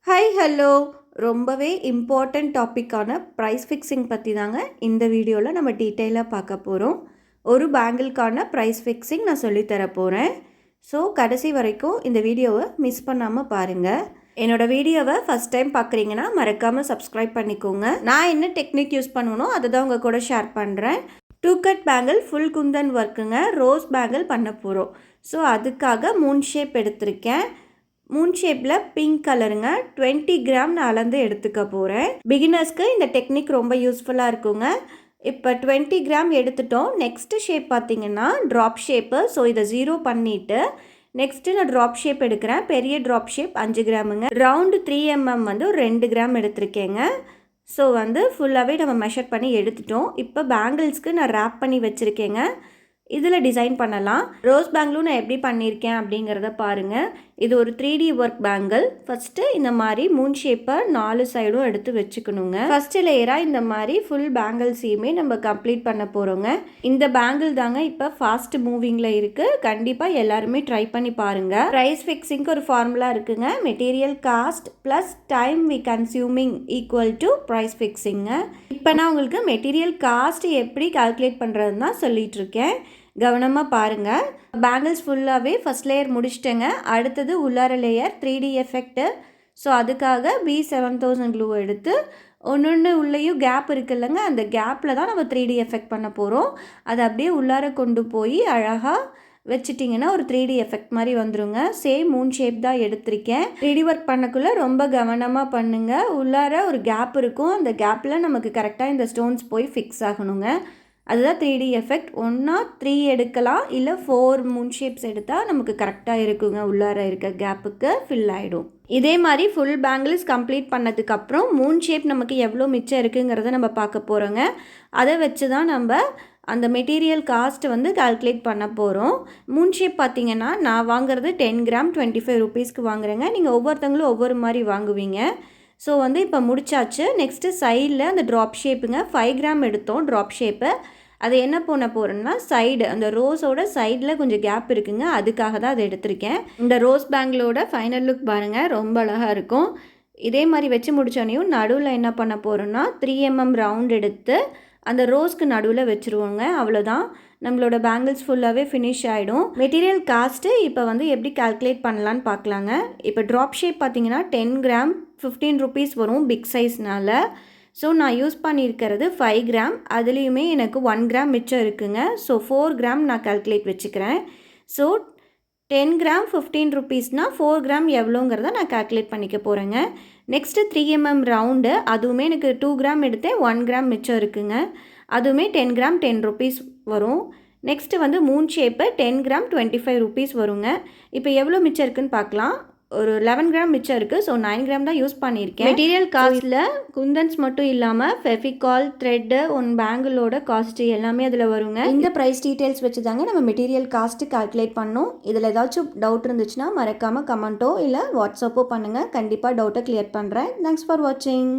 Hi hello ரொம்பவே important டாப்பிக்கான price fixing பற்றி தாங்க இந்த வீடியோவில் நம்ம டீட்டெயிலாக பார்க்க போகிறோம். ஒரு பேங்கிள்கான ப்ரைஸ் ஃபிக்ஸிங் நான் சொல்லித்தர போகிறேன். ஸோ கடைசி வரைக்கும் இந்த வீடியோவை மிஸ் பண்ணாமல் பாருங்கள். என்னோடய வீடியோவை ஃபஸ்ட் டைம் பார்க்குறீங்கன்னா மறக்காமல் சப்ஸ்கிரைப் பண்ணிக்கோங்க. நான் என்ன டெக்னிக் யூஸ் பண்ணணும் அதை தான் உங்கள் கூட ஷேர் பண்ணுறேன். 2 கட் பேங்கிள் ஃபுல் குந்தன் ஒர்க்குங்க, ரோஸ் பேங்கிள் பண்ண போகிறோம். ஸோ அதுக்காக 3 ஷேப் எடுத்திருக்கேன். 3 ஷேப்பில் பிங்க் கலருங்க, 20 கிராம் நான் அளந்து எடுத்துக்க போகிறேன். பிகினர்ஸ்க்கு இந்த டெக்னிக் ரொம்ப யூஸ்ஃபுல்லாக இருக்குங்க. இப்போ 20 கிராம் எடுத்துட்டோம். நெக்ஸ்ட்டு ஷேப் பார்த்திங்கன்னா ட்ராப் ஷேப்பு. ஸோ இதை 0 பண்ணிவிட்டு நெக்ஸ்ட்டு நான் ட்ராப் ஷேப் எடுக்கிறேன். பெரிய ட்ராப் ஷேப் 5 கிராமுங்க. ரவுண்டு 3 mm வந்து ஒரு 2 கிராம் எடுத்திருக்கேங்க. ஸோ ஃபுல்லாகவே நம்ம மெஷர் பண்ணி எடுத்துட்டோம். இப்போ பேங்கிள்ஸ்க்கு நான் ரேப் பண்ணி வச்சுருக்கேங்க. இதில் டிசைன் பண்ணலாம். ரோஸ் பேங்கிளும் நான் எப்படி பண்ணியிருக்கேன் அப்படிங்கிறத பாருங்கள். இது ஒரு 3D ஒர்க் பேங்கிள். ஃபஸ்ட்டு இந்த மாதிரி 3 ஷேப்பை 4 சைடும் எடுத்து வச்சுக்கணுங்க. ஃபஸ்ட்டு லேயராக இந்த மாதிரி ஃபுல் பேங்கிள்ஸையுமே நம்ம கம்ப்ளீட் பண்ண போகிறோங்க. இந்த பேங்கிள் தாங்க இப்போ ஃபாஸ்ட் மூவிங்கில் இருக்குது. கண்டிப்பாக எல்லாருமே ட்ரை பண்ணி பாருங்கள். ப்ரைஸ் ஃபிக்ஸிங்க்கு ஒரு ஃபார்முலா இருக்குங்க. Material cost plus time we consuming equal to price ஃபிக்ஸிங்க. இப்போ நான் உங்களுக்கு மெட்டீரியல் காஸ்ட் எப்படி கால்குலேட் பண்ணுறதுன்னு தான் சொல்லிகிட்டு இருக்கேன். கவனமாக பாருங்கள். பேங்கிள்ஸ் ஃபுல்லாகவே ஃபஸ்ட் லேயர் முடிச்சிட்டேங்க. அடுத்தது உள்ளார லேயர் 3D எஃபெக்ட்டு. ஸோ அதுக்காக B7000 க்ளூ எடுத்து ஒன்று உள்ளேயும் கேப் இருக்குல்லங்க, அந்த கேப்பில் தான் நம்ம 3D எஃபெக்ட் பண்ண போகிறோம். அதை அப்படியே உள்ளார கொண்டு போய் அழகாக வச்சிட்டிங்கன்னா ஒரு 3D எஃபெக்ட் மாதிரி வந்துடுங்க. சேம் 3 ஷேப் தான் எடுத்திருக்கேன். 3D ஒர்க் பண்ணக்குள்ளே ரொம்ப கவனமாக பண்ணுங்கள். உள்ளார ஒரு கேப் இருக்கும். அந்த கேப்பில் நமக்கு கரெக்டாக இந்த ஸ்டோன்ஸ் போய் ஃபிக்ஸ் ஆகணுங்க. அதுதான் 3D எஃபெக்ட். 1 or 3 எடுக்கலாம், இல்லை 4 3 ஷேப்ஸ் எடுத்தால் நமக்கு கரெக்டாக இருக்குங்க. உள்ளார இருக்க கேப்புக்கு ஃபில் ஆகிடும். இதே மாதிரி ஃபுல் பேங்கிள்ஸ் கம்ப்ளீட் பண்ணதுக்கப்புறம் 3 ஷேப் நமக்கு எவ்வளோ மிச்சம் இருக்குங்கிறத நம்ம பார்க்க போகிறோங்க. அதை வச்சு தான் நம்ம அந்த மெட்டீரியல் காஸ்ட்டு கால்குலேட் பண்ண போகிறோம். 3 ஷேப் பார்த்திங்கன்னா நான் வாங்குறது 10 கிராம் 25 ருபீஸ்க்கு வாங்குறேங்க. நீங்கள் ஒவ்வொருத்தங்களும் ஒவ்வொரு மாதிரி வாங்குவீங்க. ஸோ இப்போ முடிச்சாச்சு. நெக்ஸ்ட்டு சைடில் அந்த ட்ராப் ஷேப்புங்க 5 கிராம் எடுத்தோம் ட்ராப் ஷேப்பு. அது என்ன பண்ண போகிறேன்னா சைடு அந்த ரோஸோட சைடில் கொஞ்சம் கேப் இருக்குங்க, அதுக்காக தான் அதை எடுத்திருக்கேன். இந்த ரோஸ் பேங்கிளோட ஃபைனல் லுக் பாருங்கள், ரொம்ப அழகாக இருக்கும். இதே மாதிரி வச்சு முடித்தோன்னையும் நடுவில் என்ன பண்ண போகிறோன்னா 3 mm ரவுண்ட் எடுத்து அந்த ரோஸ்க்கு நடுவில் வச்சுருவோங்க. அவ்வளோதான், நம்மளோட பேங்கிள்ஸ் ஃபுல்லாகவே ஃபினிஷ் ஆகிடும். மெட்டீரியல் காஸ்ட்டு இப்போ எப்படி கால்குலேட் பண்ணலான்னு பார்க்கலாங்க. இப்போ ட்ராப் ஷேப் பார்த்திங்கன்னா 10 கிராம் 15 ருபீஸ் வரும் பிக் சைஸ்னால். ஸோ நான் யூஸ் பண்ணியிருக்கிறது 5 கிராம். அதுலேயுமே எனக்கு 1 கிராம் மிச்சம் இருக்குங்க. ஸோ 4 கிராம் நான் கால்குலேட் வச்சுக்கிறேன். ஸோ 10 கிராம் 15 ருபீஸ்னால் 4 கிராம் எவ்வளோங்கிறத நான் கால்குலேட் பண்ணிக்க போகிறேங்க. நெக்ஸ்ட்டு 3 mm ரவுண்டு, அதுவுமே எனக்கு 2 கிராம் எடுத்தேன், 1 கிராம் மிச்சம் இருக்குங்க. அதுவுமே 10 கிராம் 10 ருபீஸ் வரும். நெக்ஸ்ட்டு 3 ஷேப்பு 10 கிராம் 25 ருபீஸ் வருங்க. இப்போ எவ்வளோ மிச்சம் இருக்குதுன்னு பார்க்கலாம். ஒரு 11 கிராம் மிச்சம் இருக்குது. ஸோ 9 கிராம் தான் யூஸ் பண்ணியிருக்கேன். மெட்டீரியல் காஸ்ட்டில் குந்தன்ஸ் மட்டும் இல்லாமல் ஃபெவிகால், த்ரெட்டு, பேங்கிளோட காஸ்ட்டு எல்லாமே அதில் வருங்க. இந்த ப்ரைஸ் டீட்டெயில்ஸ் வச்சு தாங்க நம்ம மெட்டீரியல் காஸ்ட்டு கால்குலேட் பண்ணோம். இதில் ஏதாச்சும் டவுட் இருந்துச்சுன்னா மறக்காமல் கமெண்ட்டோ இல்லை வாட்ஸ்அப்போ பண்ணுங்கள். கண்டிப்பாக டவுட்டை கிளியர் பண்ணுறேன். தேங்க்ஸ் ஃபார் வாட்சிங்.